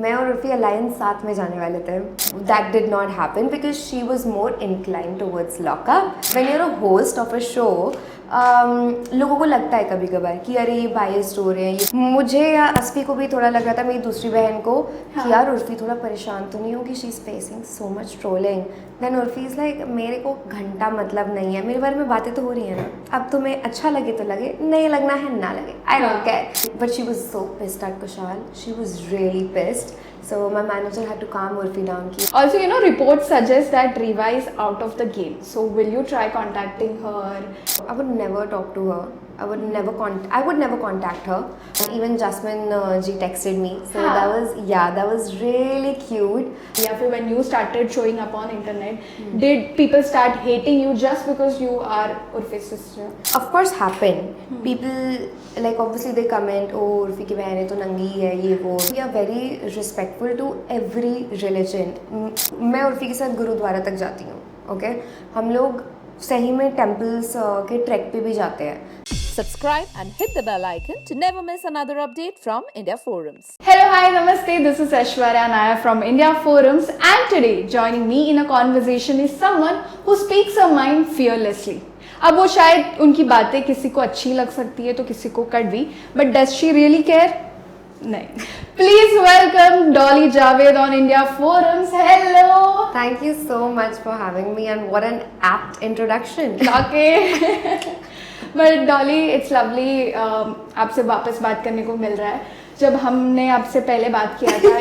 मैं और उर्फी अलायंस साथ में जाने वाले थे. That did not happen because she was more inclined towards lockup. When you're a host of a show, लोगों को लगता है कभी कभार कि अरे ये बायस्ड हो रहे हैं. मुझे या अस्फी को भी थोड़ा लग रहा था, मेरी दूसरी बहन को, कि यार उर्फी थोड़ा परेशान तो नहीं होगी, she is facing so much trolling. Then Urfi is like मेरे को घंटा मतलब नहीं है, मेरे बारे में बातें तो हो रही है ना, अब तुम्हें अच्छा लगे तो लगे, नहीं लगना है ना लगे, I don't care. But she was so pissed at Kushal, she was really pissed. So my manager had to calm Urfi down. Also, you know, reports suggest that Riva is out of the game. So will you try contacting her? I would never talk to her. I would never contact her. Even Jasmine ji texted me. So that was really cute. Yeah, when you started showing up on internet, did people start hating you just because you are Urfi's sister? Of course happened. People like obviously they comment, oh Urfi की बहन है तो नंगी है ये वो. We are very respectful to every religion. मैं उर्फी के साथ गुरुद्वारा तक जाती हूँ. Okay? हम लोग सही में टेम्पल्स के ट्रैक पे भी जाते हैं. Subscribe and hit the bell icon to never miss another update from India Forums. Hello, hi, namaste. This is Aishwarya Nair from India Forums, and today joining me in a conversation is someone who speaks her mind fearlessly. अब वो शायद उनकी बातें किसी को अच्छी लग सकती है तो किसी को कड़वी, but does she really care? नहीं. Please welcome Dolly Javed on India Forums. Hello. Thank you so much for having me, and what an apt introduction. Okay. But Dolly it's lovely आपसे वापस बात करने को मिल रहा है. जब हमने आपसे पहले बात किया था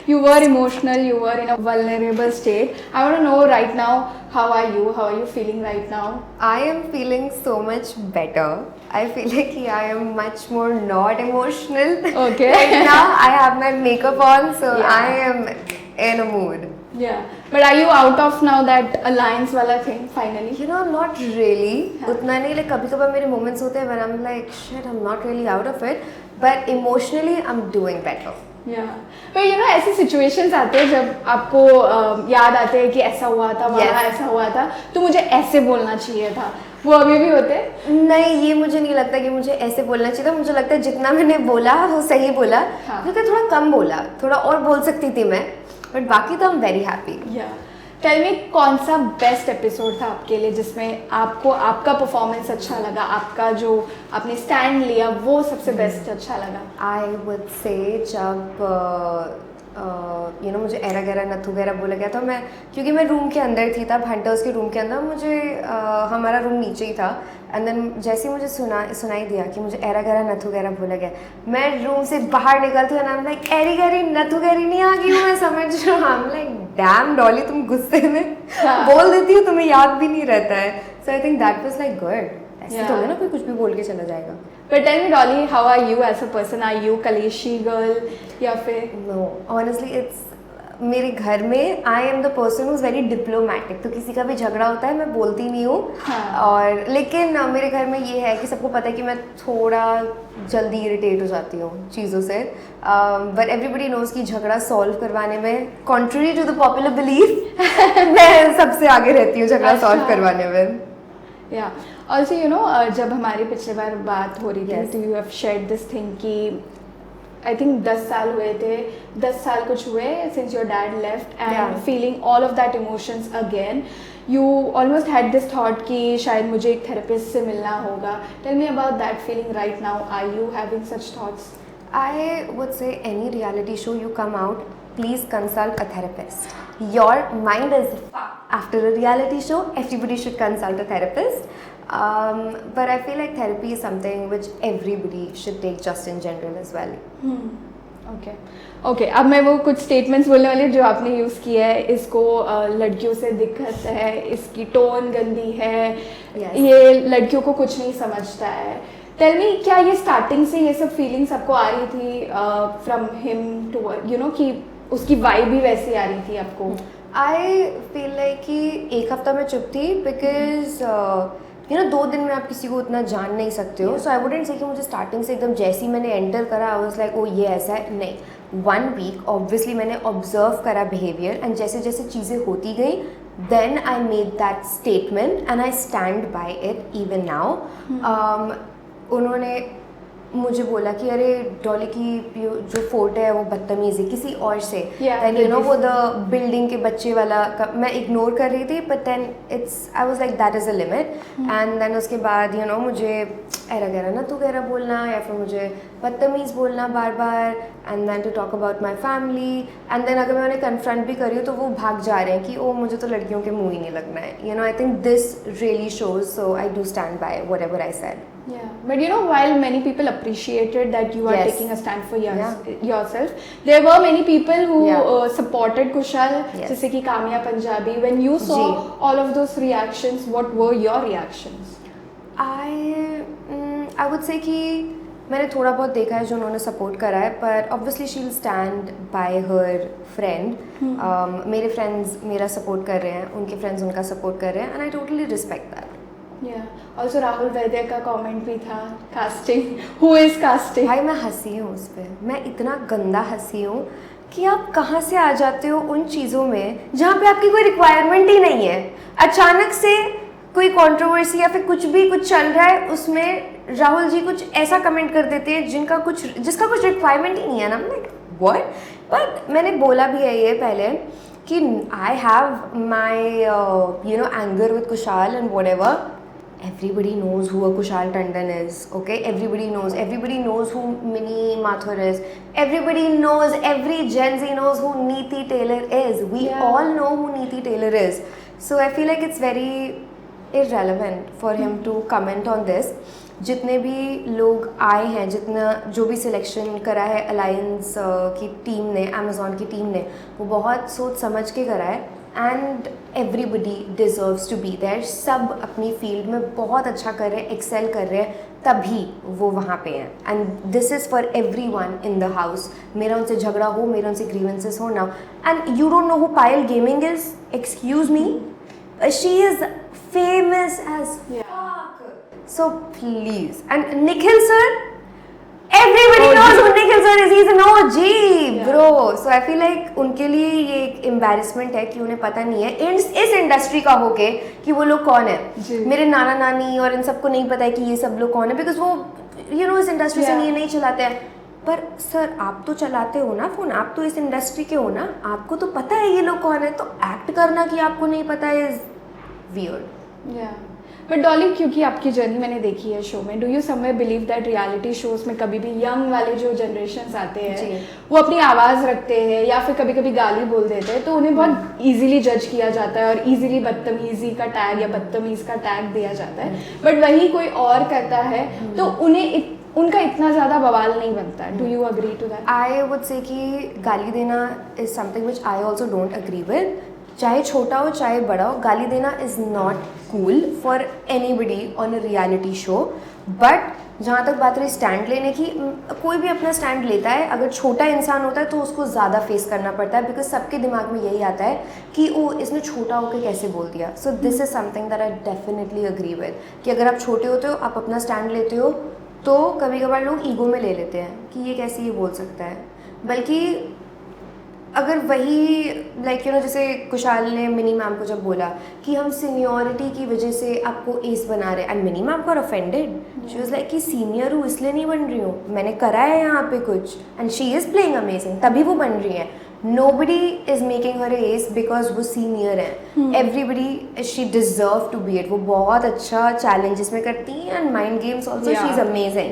you were emotional, you were in a vulnerable state. I want to know right now, how are you feeling right now? I am feeling so much better. I feel like I am much more not emotional. Okay. Right now I have my makeup on, so yeah. I am in a mood. Yeah, but are you out of now that alliance वाला thing finally? You know, not really. उतना नहीं. Like कभी कभार मेरे moments होते हैं when I'm like shit, I'm not really out of it, but emotionally I'm doing better. Yeah, but you know ऐसे situations आते हैं जब आपको याद आते हैं कि ऐसा हुआ था, वहाँ ऐसा हुआ था, तो मुझे ऐसे बोलना चाहिए था. वो अभी भी होते हैं? नहीं, ये मुझे नहीं लगता कि मुझे ऐसे बोलना चाहिए था. मुझे लगता है जितना मैंने बोला वो सही बोला. क्योंकि थोड़ा कम बोला, थोड़ा और बोल सकती थी मैं, बट बाकी तो I am very happy. Tell me, कौन सा बेस्ट एपिसोड था आपके लिए जिसमें आपको आपका परफॉर्मेंस अच्छा लगा, आपका जो आपने स्टैंड लिया वो सबसे बेस्ट अच्छा लगा? आई वुड से जब मुझे एरा गैरा नथु गैरा बोला गया था. मैं क्योंकि मैं रूम के अंदर थी तब, हंटर्स के रूम के अंदर, मुझे हमारा रूम नीचे ही था. एंड देन जैसे ही मुझे सुनाई दिया कि मुझे एरा गैरा नथु गैरा बोला गया, मैं रूम से बाहर निकलती हूँ. एंड लाइक एरी गैरी नथु गैरी नहीं आ गई हूँ, मैं समझ रही हूँ. I am like damn Dolly, तुम गुस्से में बोल देती हो, तुम्हें याद भी नहीं रहता है. So I think that was like good. ऐसे तो ना कोई कुछ भी बोल के चला जाएगा. But tell me, Dolly, how are you as a person? Are you कलेशी girl या फिर? No, honestly, it's मेरे घर में I am the person who's very diplomatic. तो किसी का भी झगड़ा होता है मैं बोलती नहीं हूँ. और लेकिन मेरे घर में ये है कि सबको पता है कि मैं थोड़ा जल्दी इरिटेट हो जाती हूँ चीज़ों से. But everybody knows कि झगड़ा सॉल्व करवाने में, contrary to the popular belief, मैं सबसे आगे रहती हूँ झगड़ा सॉल्व करवाने में. Yeah. Also, you know, जब हमारी पिछले बार बात हो रही थी, तो you have shared this thing कि I think 10 साल हुए थे, 10 साल कुछ हुए since your dad left, and feeling all of that emotions again. You almost had this thought कि शायद मुझे एक therapist से मिलना होगा. Tell me about that feeling right now. Are you having such thoughts? I would say any reality show you come out, please consult a therapist. Your mind is fucked. After a reality show, everybody should consult a therapist. But I feel like therapy is something which everybody should take just in general as well. Okay. अब मैं वो कुछ statements बोलने वाली जो आपने use किया है, इसको लड़कियों से दिक्कत है, इसकी टोन गंदी है, ये लड़कियों को कुछ नहीं समझता है. Tell me, क्या ये स्टार्टिंग से ये सब फीलिंग्स आपको आ रही थी फ्रॉम हिम टू कि उसकी वाइब भी वैसी आ रही थी आपको? आई फील लाइक कि एक हफ्ता मैं चुप थी बिकॉज 2 दिन में आप किसी को उतना जान नहीं सकते हो. सो आई वुडंट से कि मुझे स्टार्टिंग से एकदम जैसे ही मैंने एंटर करा आई वाज लाइक ओ ये ऐसा है. नहीं, 1 वीक ऑब्वियसली मैंने ऑब्जर्व करा बिहेवियर, एंड जैसे जैसे चीज़ें होती गई then I made that statement and I stand by it even now. उन्होंने मुझे बोला कि अरे डॉली की जो फोटो है वो बदतमीज़ है किसी और से, Yeah, देन यू नो वो द बिल्डिंग के बच्चे वाला मैं इग्नोर कर रही थी, but then I was like that is a limit. And then उसके बाद यू नो मुझे ऐरा गहरा ना तू गहरा बोलना या फिर मुझे बदतमीज़ बोलना बार बार, and then to talk about my family, and then अगर मैं उन्हें कन्फ्रंट भी कर रही हूँ तो वो भाग जा रहे हैं कि ओ मुझे तो लड़कियों के मुँह ही नहीं लगना है, you know. I think this really shows, so I do stand by whatever I said. Yeah, but you know, while many people appreciated that you are Yes. taking a stand for yourself, there were many people who Yeah. Supported Kushal, Yes. जैसे कि Kamiya Punjabi. When you saw ji. all of those reactions, what were your reactions? I would say कि मैंने थोड़ा बहुत देखा है जो उन्होंने सपोर्ट करा है, पर obviously she will stand by her friend. मेरे फ्रेंड्स मेरा सपोर्ट कर रहे हैं, उनके फ्रेंड्स उनका सपोर्ट कर रहे हैं, and I totally respect that. Yeah. Also Rahul Vaidya का comment भी था, casting. Who is casting? भाई मैं हंसी हूँ उस पर, मैं इतना गंदा हंसी हूँ कि आप कहाँ से आ जाते हो उन चीज़ों में जहाँ पे आपकी कोई रिक्वायरमेंट ही नहीं है। अचानक से कोई कंट्रोवर्सी या फिर कुछ भी कुछ चल रहा है उसमें राहुल जी कुछ ऐसा कमेंट कर देते हैं जिसका कुछ रिक्वायरमेंट ही नहीं है ना। लाइक व्हाट, बट मैंने बोला भी है ये पहले कि I have my you know anger with Kushal and whatever. Everybody knows who a Kushal Tandon is, okay? Everybody knows who Minnie Mathur is. Everybody knows, every Gen Z knows who Neeti Taylor is. We all know who Neeti Taylor is. So I feel like it's very irrelevant for him to comment on this. जितने भी लोग आए हैं, जितना जो भी selection करा है अलायंस की टीम ने, अमेज़ॉन की टीम ने, वो बहुत सोच समझ के करा है, and everybody deserves to be there. सब अपनी फील्ड में बहुत अच्छा कर रहे हैं, एक्सेल कर रहे हैं, तभी वो वहाँ पे हैं, and this is for everyone in the house. मेरा उनसे झगड़ा हो, मेरा उनसे ग्रीवेंसेस हो ना, and you don't know who Payal gaming is, excuse me, she is famous as so please, and Nikhil sir, everybody knows who Nikhil sir is, he's an OG bro. So I feel like उनके लिए ये एक embarrassment है कि उन्हें पता नहीं है इस इंडस्ट्री का होके कि वो लोग कौन है। मेरे नाना नानी और इन सबको नहीं पता है कि ये सब लोग कौन है, बिकॉज वो यू नो इस इंडस्ट्री से नहीं चलाते हैं। पर सर आप तो चलाते हो ना फ़ोन, आप तो इस इंडस्ट्री के हो ना, आपको तो पता है ये लोग कौन है, तो एक्ट करना कि आपको नहीं पता है इज वियर्ड। बट डॉली, क्योंकि आपकी जर्नी मैंने देखी है शो में, do you somewhere believe that reality shows में कभी भी यंग वाले जो जनरेशन आते हैं वो अपनी आवाज़ रखते हैं या फिर कभी कभी गाली बोल देते हैं, तो उन्हें बहुत इजीली जज किया जाता है और इजीली बदतमीजी का टैग या बदतमीज का टैग दिया जाता है, बट वही कोई और करता है तो उन्हें उनका इतना ज़्यादा बवाल नहीं बनता है। Do you agree to that? I would say कि गाली देना is something which I also don't agree with. चाहे छोटा हो चाहे बड़ा हो, गाली देना is not cool for anybody on a reality show. But जहाँ तक बात रही स्टैंड लेने की, कोई भी अपना स्टैंड लेता है, अगर छोटा इंसान होता है तो उसको ज़्यादा फेस करना पड़ता है, बिकॉज सबके दिमाग में यही आता है कि ओ इसने छोटा होकर कैसे बोल दिया। So this is something that I definitely agree with कि अगर आप छोटे होते हो, आप अपना स्टैंड लेते हो, तो कभी कभार लोग ईगो में ले लेते हैं कि ये कैसे ये बोल सकता है। बल्कि अगर वही लाइक यू नो जैसे कुशाल ने मिनी मैम को जब बोला कि हम सीनियरिटी की वजह से आपको एस बना रहे, एंड मिनी मैम को ऑफेंडेड, शी वाज लाइक कि सीनियर हूँ इसलिए नहीं बन रही हूँ, मैंने करा है यहाँ पे कुछ, and she is playing amazing, तभी वो बन रही हैं। Nobody is making her as because वो सीनियर है, everybody she deserve to be it. वो बहुत अच्छा चैलेंजेस में करती हैं and mind games also, she is amazing.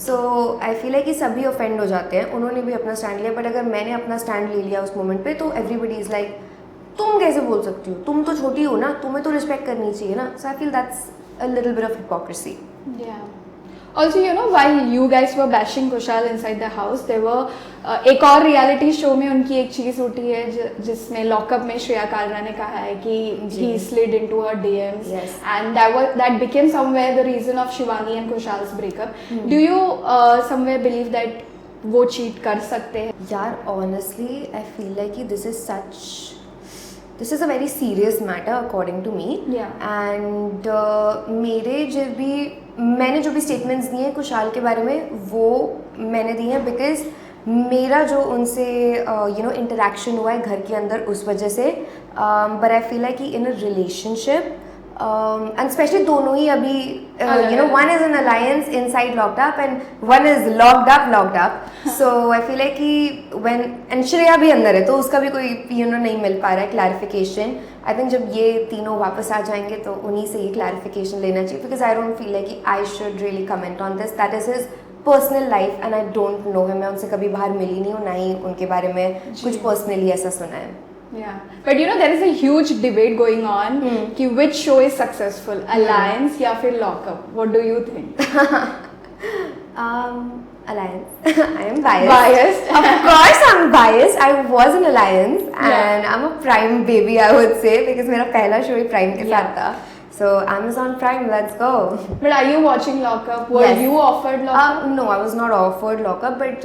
So I feel है कि सभी ऑफेंड हो जाते हैं, उन्होंने भी अपना स्टैंड लिया, बट अगर मैंने अपना स्टैंड ले लिया उस मोमेंट पे तो एवरीबडी इज़ लाइक तुम कैसे बोल सकती हो, तुम तो छोटी हो ना, तुम्हें तो रिस्पेक्ट करनी चाहिए ना। So I feel that's a little bit of hypocrisy. Also, you know, while you guys were bashing Kushal inside the house, there were एक और रियलिटी शो में उनकी एक चीज़ उठी है जिसमें लॉकअप में श्रेया कालरा ने कहा है कि he slid into her DMs, and that became somewhere the reason of Shivani and Kushal's breakup. Do you somewhere believe that वो cheat कर सकते हैं? यार honestly I feel like this is a very serious matter according to me. And मैंने जो भी statements दिए हैं कुशाल के बारे में वो मैंने दिए हैं बिकॉज मेरा जो उनसे यू नो इंटरेक्शन हुआ है घर के अंदर उस वजह से। बट आई फील लाइक कि इन अ रिलेशनशिप एंड स्पेशली दोनों ही अभी you know one is in alliance inside locked up and one is locked up so I feel like कि व्हेन एंड श्रेया भी अंदर है तो उसका भी कोई यू नो नहीं मिल पा रहा है क्लैरिफिकेशन. आई थिंक जब ये तीनों वापस आ जाएंगे तो उन्हीं से ये क्लैरिफिकेशन लेना चाहिए because I don't feel like कि I should really comment on this. That is his personal life and I don't know him. मैं उनसे कभी बाहर मिली नहीं हूँ ना ही उनके बारे में कुछ पर्सनली ऐसा सुना है. Yeah, but you know there is a huge debate going on कि which show is successful, Alliance या फिर Lockup. What do you think? Alliance. I am biased. Biased. Of course I'm biased. I was in Alliance and I'm a Prime baby I would say because मेरा पहला show ही Prime के साथ था. So Amazon Prime, let's go. But are you watching Lockup? Were Yes. you offered Lockup? No, I was not offered Lockup, but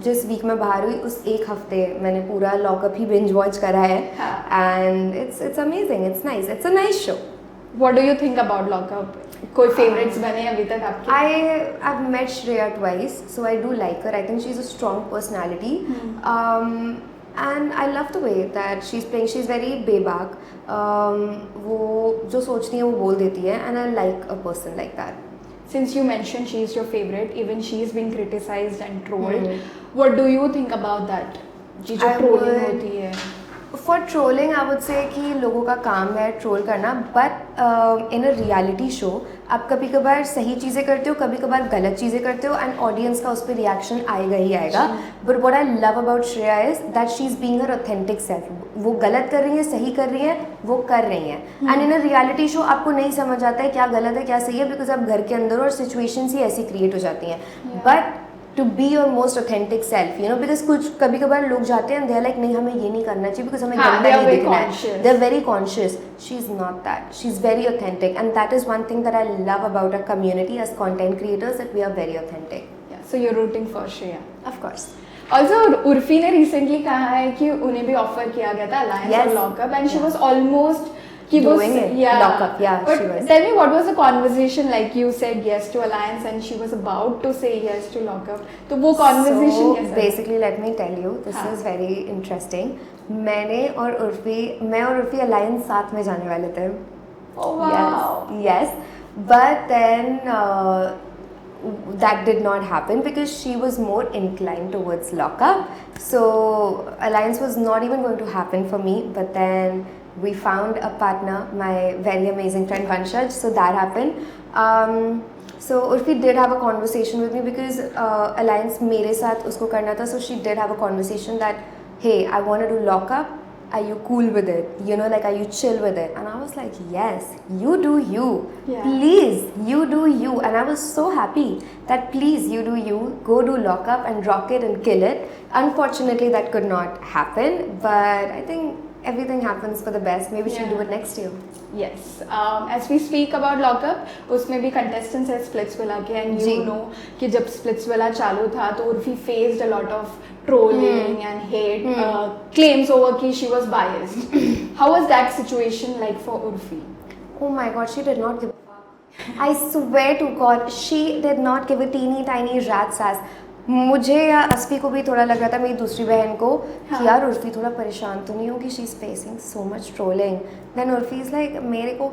जिस week में बाहर हुई उस एक हफ्ते मैंने पूरा Lockup ही binge watch करा है. And it's amazing. It's nice. It's a nice show. What do you think about Lockup? कोई favorites बने अभी तक आपके? I've met Shreya twice, so I do like her. I think she's a strong personality. And I love the way that she's playing. She's very बेबाक. वो जो सोचती है वो बोल देती है and I like a person like that. Since you mentioned she is your favorite, even she is being criticized and trolled. What do you think about that? जी जो trolling होती है. For trolling, I would say कि लोगों का काम है troll करना, but in a reality show आप कभी कभार सही चीज़ें करते हो, कभी कभार गलत चीज़ें करते हो एंड ऑडियंस का उस पर रिएक्शन आएगा ही आएगा. But what I love about Shreya is that she is being her authentic self. वो गलत कर रही है, सही कर रही है, वो कर रही हैं. And in a reality show आपको नहीं समझ आता है क्या गलत है क्या सही है बिकॉज आप घर के अंदर और सिचुएशंस ही ऐसी क्रिएट हो जाती हैं. But to be your most authentic self, you know, because कुछ कभी कभार लोग जाते हैं they are like नहीं हमें ये नहीं करना चाहिए because हमें गंदा नहीं दिखना है. They are very conscious. She's not that. She's very authentic and that is one thing that I love about our community as content creators that we are very authentic. Yeah, so you're rooting for Shreya. Of course. Also Urfi ने recently कहा है कि उन्हें भी offer किया गया था Alliance और Lockup and she was almost doing it. Lockup, yeah, but she was. Tell me what was the conversation like? You said yes to Alliance and she was about to say yes to Lockup. तो वो conversation So कैसा? basically let me tell you, this is very interesting. मैं और Urfi alliance साथ में जाने वाले थे. Oh wow. Yes. But then that did not happen because she was more inclined towards Lockup. So Alliance was not even going to happen for me. But then we found a partner, my very amazing friend Vanshaj. So that happened. So Urfi did have a conversation with me because Alliance मेरे साथ उसको करना था. So she did have a conversation that, hey, I want to do Lockup. Are you cool with it? You know, like, are you chill with it? And I was like, yes, you do you. Yeah. Please, you do you. And I was so happy that please, you do you. Go do Lockup and rock it and kill it. Unfortunately, that could not happen. But I think everything happens for the best. Maybe she'll do it next year. Yes. As we speak about Lockup, उसमें भी contestants है Splitsvilla के and you know कि जब Splitsvilla चालू था तो Urfi faced a lot of trolling and hate claims over कि she was biased. How was that situation like for Urfi? Oh my God, she did not give a fuck. I swear to God, she did not give a teeny tiny rat's ass. मुझे या अस्फी को भी थोड़ा लग रहा था मेरी दूसरी बहन को कि यार उर्फी थोड़ा परेशान तो नहीं होगी, she is facing so much trolling. Then Urfi is like मेरे को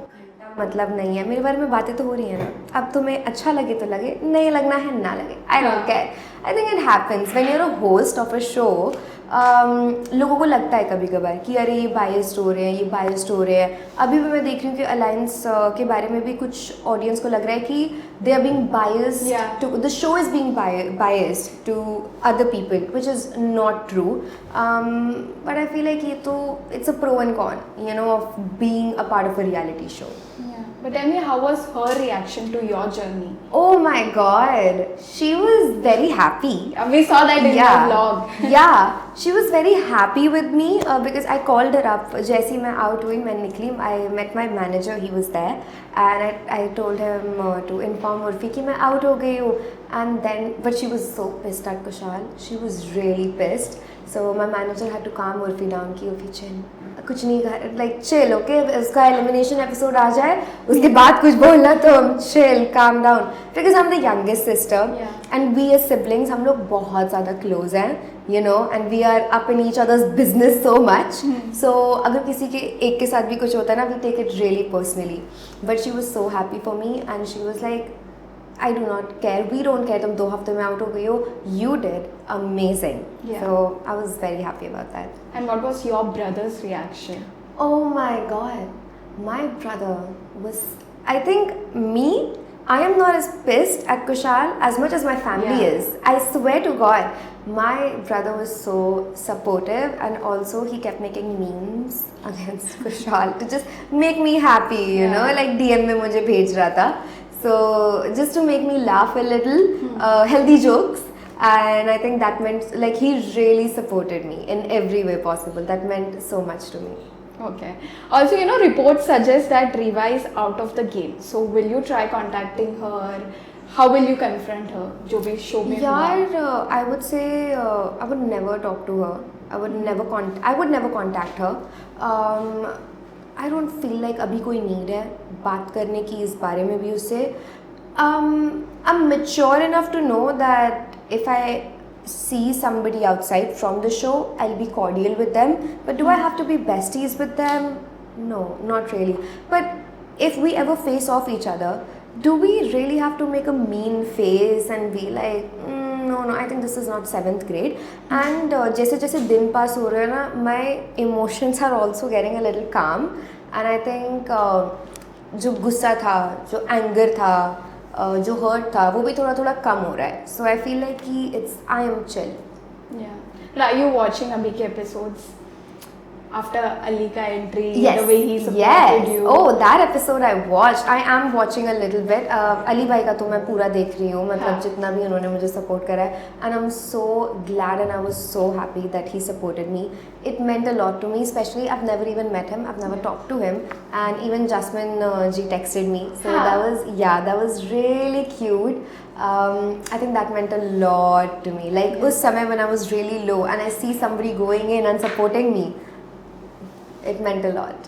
मतलब नहीं है, मेरे बारे में बातें तो हो रही हैं ना, अब तुम्हें अच्छा लगे तो लगे, नहीं लगना है ना लगे, I don't care. I think it happens when you are a host of a show. लोगों को लगता है कभी कभार कि अरे ये बायस्ड हो रहे हैं, ये बायस्ड हो रहे हैं. अभी भी मैं देख रही हूँ कि अलायंस के बारे में भी कुछ ऑडियंस को लग रहा है कि they are being biased to the show is being biased to other people which is not true. But I feel like ये तो it's a pro and con you know of being a part of a reality show. But tell me, how was her reaction to your journey? Oh my God, she was very happy. We saw that in your vlog. Yeah, she was very happy with me because I called her up. जैसे मैं out हुई, मैं निकली, I met my manager, he was there, and I told him to inform Urfi कि मैं out हो गई हूँ. And then, but she was so pissed at Kushal. She was really pissed. So my manager had to calm Urfi down कि Urfi chill, कुछ नहीं कर, like chill, okay? उसका elimination episode आ जाए, उसके बाद कुछ बोलना तो chill, calm down. Because I'm the youngest sister, and we as siblings हम लोग बहुत ज़्यादा close हैं, you know, and we are up in each other's business so much. So अगर किसी के एक के साथ भी कुछ होता है ना, we take it really personally. But she was so happy for me, and she was like, I do not care. We don't care. तुम 2 हफ्ते में out हो गई हो. You did amazing. Yeah. So I was very happy about that. And what was your brother's reaction? Oh my God, my brother was. I think me. I am not as pissed at Kushal as much as my family Yeah. is. I swear to God, my brother was so supportive, and also he kept making memes against Kushal to just make me happy. You know, like DM में मुझे भेज रहा था. So just to make me laugh a little, healthy jokes, and I think that meant, like, he really supported me in every way possible. That meant so much to me. Okay. Also, you know, reports suggest that Riva is out of the game. So will you try contacting her? How will you confront her? जो भी show में हुआ. यार, I would say I would never talk to her. I would never contact her. I don't feel like अभी कोई need है बात करने की इस बारे में भी उससे. I'm mature enough to know that if I see somebody outside from the show, I'll be cordial with them. But do I have to be besties with them? No, not really. But if we ever face off each other, do we really have to make a mean face and be like, no, I think this is not 7th grade. And जैसे जैसे दिन पास हो रहे हैं ना, my emotions are also getting a little calm. And I think जो गुस्सा था, जो anger था, जो hurt था, वो भी थोड़ा थोड़ा कम हो रहा है. So I feel like I am chill. Yeah. And are you watching अभी के episodes? After Ali ka entry, Yes. the way he supported you. Oh, that episode I watched. I am watching a little bit. Ali भाई का तो मैं पूरा देख रही हूँ, मतलब जितना भी उन्होंने मुझे support करा है. And I'm so glad and I was so happy that he supported me. It meant a lot to me, especially I've never even met him. I've never talked to him. And even Jasmine ji texted me. So that was really cute. I think that meant a lot to me. Like उस समय when I was really low and I see somebody going in and supporting me. It meant a lot.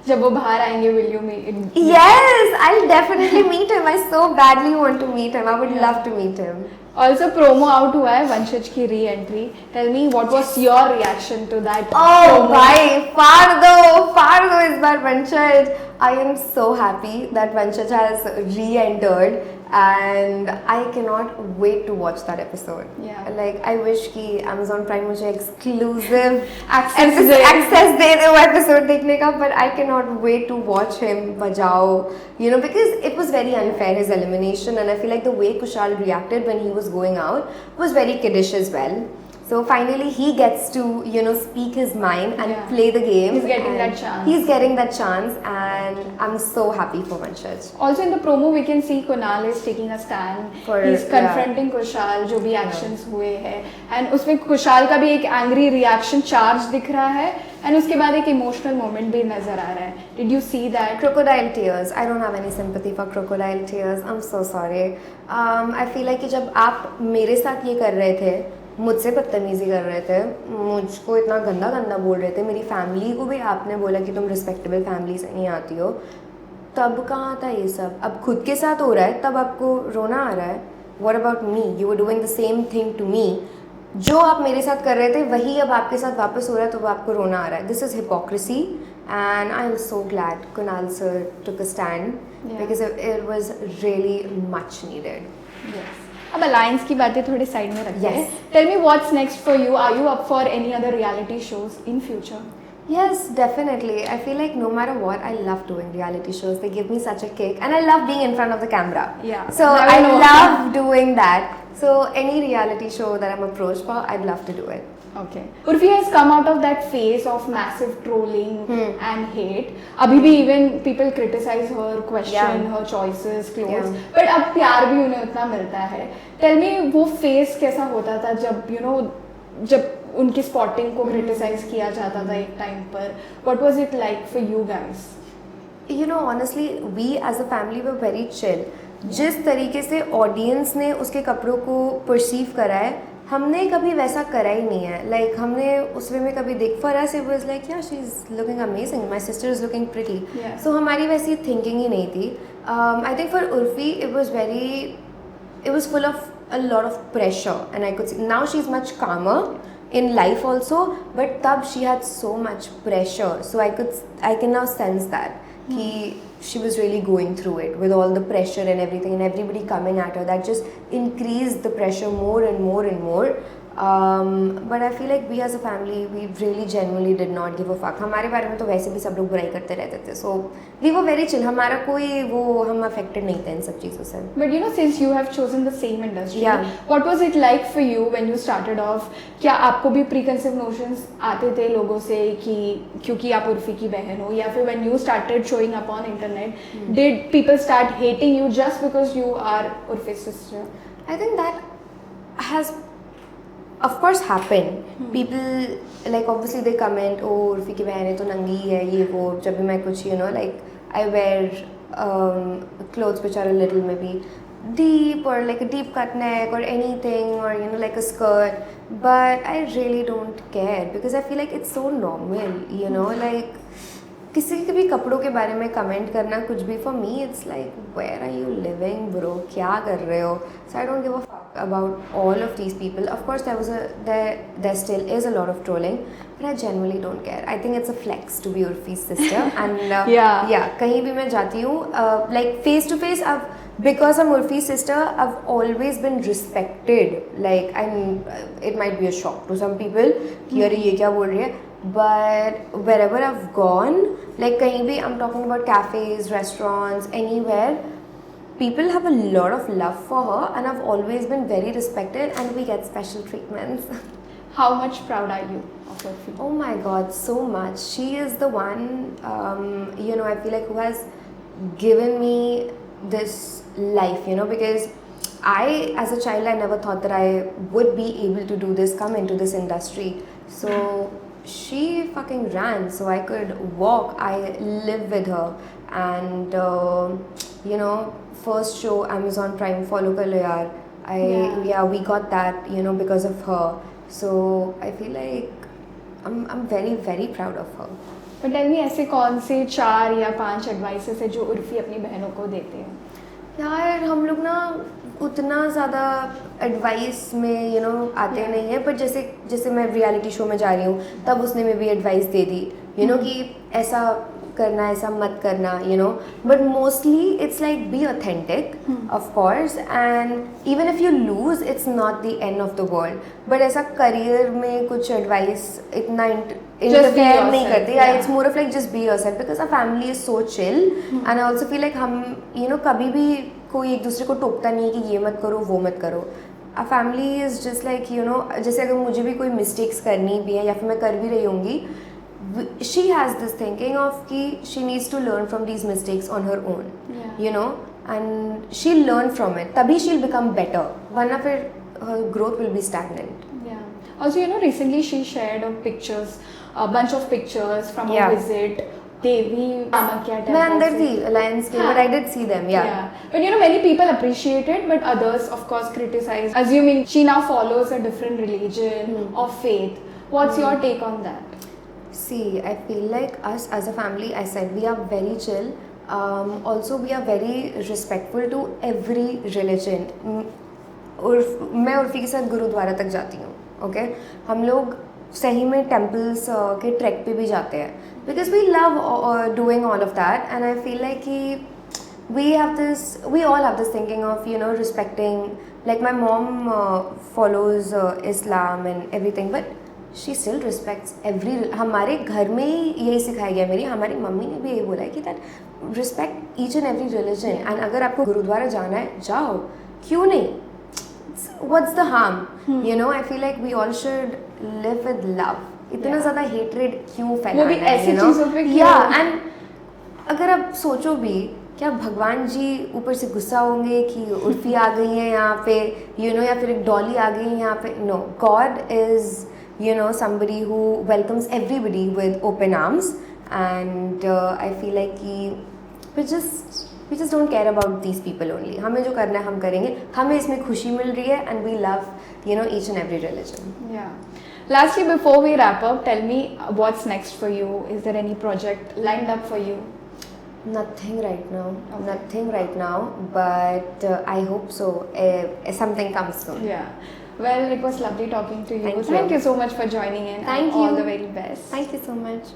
जब वो बाहर आएंगे, will you meet? Yes, I'll definitely meet him. I so badly want to meet him. I would love to meet him. Also, promo out हुआ है वंशज की re-entry. Tell me, what was your reaction to that? Oh, bhai, far though इस बार Vanshaj. I am so happy that Vanshaj has re-entered, and I cannot wait to watch that episode. Yeah. Like I wish कि Amazon Prime मुझे exclusive access दे दे वो episode देखने का, but I cannot wait to watch him बजाओ, you know, because it was very unfair, his elimination, and I feel like the way Kushal reacted when he was going out was very kiddish as well. So finally he gets to, you know, speak his mind and play the game. He's getting that chance. He's getting that chance, and I'm so happy for Vanshaj. Also in the promo we can see Kunal is taking a stand. He's confronting Kushal जो भी actions हुए हैं, and उसमें Kushal का भी एक angry reaction charge दिख रहा है, and उसके बाद एक emotional moment भी नजर आ रहा है. Did you see that? Crocodile tears. I don't have any sympathy for crocodile tears. I'm so sorry. I feel like कि जब आप मेरे साथ ये कर रहे थे, मुझसे बदतमीज़ी कर रहे थे, मुझको इतना गंदा बोल रहे थे, मेरी फैमिली को भी आपने बोला कि तुम रिस्पेक्टेबल फैमिली से नहीं आती हो, तब कहाँ था ये सब? अब खुद के साथ हो रहा है तब आपको रोना आ रहा है. What about me? You were doing the same thing to me. जो आप मेरे साथ कर रहे थे वही अब आपके साथ वापस हो रहा है, तो आपको रोना आ रहा है. This is hypocrisy, and I am so glad Kunal sir took a stand because it was really much needed. Yes. अब अलायंस की बातें थोड़ी साइड में रखते हैं. Tell me what's next for you. Are you up for any other reality shows in future? Yes, definitely. I feel like no matter what, I love doing reality shows. They give me such a kick, and I love being in front of the camera. Yeah. So I love doing that. So any reality show that I'm approached for, I'd love to do it. Okay. Urfi has come out of that phase of massive trolling and hate. अभी भी even people criticize her, question her choices, clothes. But अब प्यार भी उन्हें उतना मिलता है. Tell me वो phase कैसा होता था जब you know जब उनकी spotting को criticize किया जाता था एक time पर. What was it like for you guys? You know, honestly, we as a family were very chill. जिस तरीके से ऑडियंस ने उसके कपड़ों को परसीव करा है, हमने कभी वैसा करा ही नहीं है. Like हमने उस वे में कभी देख, for us it was like yeah she's looking amazing, my sister is looking pretty. Yeah. So हमारी वैसी thinking ही नहीं थी. I think for Urfi it was full of a lot of pressure, and I could see now she's much calmer in life also, but tab she had so much pressure, so I can now sense that कि she was really going through it with all the pressure and everything and everybody coming at her, that just increased the pressure more and more and more. But I feel like we as a family, we really genuinely did not give a fuck. हमारे बारे में तो वैसे भी सब लोग बुराई करते रहते थे, so we were very chill. हमारा कोई वो हम affected नहीं थे इन सब चीज़ों से. But you know, since you have chosen the same industry, Yeah. what was it like for you when you started off? क्या आपको भी preconceived notions आते थे लोगों से कि क्योंकि आप उर्फी की बहन हो, या फिर when you started showing up on internet, did people start hating you just because you are Urfi's sister? I think that has of course happened. People like obviously they comment, oh Urfi की बहन है तो नंगी है ये वो. जब भी मैं कुछ like I wear clothes which are a little maybe deep or like a deep cut neck or anything, or like a skirt, but I really don't care because I feel like it's so normal, like किसी के भी कपड़ों के बारे में comment करना कुछ भी, for me it's like where are you living bro, क्या कर रहे हो. So I don't give a fuck about all of these people. Of course there still is a lot of trolling, but I genuinely don't care. I think it's a flex to be Urfi's sister. And या कहीं भी मैं जाती हूँ like face to face, अब because I'm Urfi's sister, I've always been respected. Like it might be a shock to some people कि अरे ये क्या बोल रही है, but wherever I've gone, like कहीं भी I'm talking about cafes, restaurants, anywhere, people have a lot of love for her, and I've always been very respected, and we get special treatments. How much proud are you of Urfi? Oh my God, so much. She is the one, I feel like who has given me this life, because I as a child I never thought that I would be able to do this, come into this industry. So she fucking ran so I could walk. I live with her, and first show Amazon Prime follow kar lo yaar. We got that because of her. So I feel like I'm very very proud of her. But tell me, ऐसे कौन से 4 या 5 advices है जो उर्फी अपनी बहनों को देते हैं? यार हम लोग ना उतना ज़्यादा एडवाइस में आते नहीं है, पर जैसे मैं रियलिटी शो में जा रही हूँ तब उसने में भी एडवाइस दे दी कि ऐसा करना, ऐसा मत करना, but mostly it's like be authentic of course, and even if you lose it's not the end of the world. But ऐसा करियर में कुछ एडवाइस इतना इंटरफेयर नहीं करती. It's more of like just be yourself, because our family is so chill, and I also feel like हम कभी भी कोई एक दूसरे को टोकता नहीं है कि ये मत करो वो मत करो. Our family is just like जैसे अगर मुझे भी कोई मिस्टेक्स करनी भी है या फिर मैं कर भी रही होंगी, she has this thinking of कि she needs to learn from these mistakes on her own, and she'll learn from it, तभी she'll become better, वरना फिर her growth will be stagnant. Yeah. Also, recently she shared a bunch of pictures from a visit. Devi Kamakya temple. मैं अंदर थी Alliance के, but I did see them. Yeah. But many people appreciate it, but others of course criticize, assuming she now follows a different religion or faith. What's your take on that? See, I feel like us as a family, I said, we are very chill. Also, we are very respectful to every religion. मैं उर्फी के साथ गुरुद्वारा तक जाती हूँ, okay? हम लोग सही में टेम्पल्स के ट्रैक पे भी जाते हैं, because we love doing all of that, and I feel like कि we all have this thinking of respecting, like my mom follows Islam and everything, but she still respects every. हमारे घर में ही यही सिखाया गया. हमारी मम्मी ने भी यही बोला है कि that respect each and every religion, and अगर आपको गुरुद्वारा जाना है जाओ, क्यों नहीं? What's the harm? I feel like we all should live with love. इतना ज़्यादा hatred क्यों फैलाना है? वो भी ऐसी चीज़ों पे क्यों? Yeah, and अगर आप सोचो भी, क्या भगवान जी ऊपर से गुस्सा होंगे कि उर्फी आ गई है यहाँ पे, या फिर एक डॉली आ गई है यहाँ पे? No, God is somebody who welcomes everybody with open arms, and I feel like we just we just don't care about these people only. हमें जो करना है हम करेंगे, हमें इसमें खुशी मिल रही है and we love each and every religion. Yeah. Lastly, before we wrap up, tell me what's next for you. Is there any project lined up for you? Nothing right now. Okay. Nothing right now, but I hope so. Something comes soon. Yeah. Well, it was lovely talking to you. Thank you. Thank you so much for joining in. Thank and you. All the very best. Thank you so much.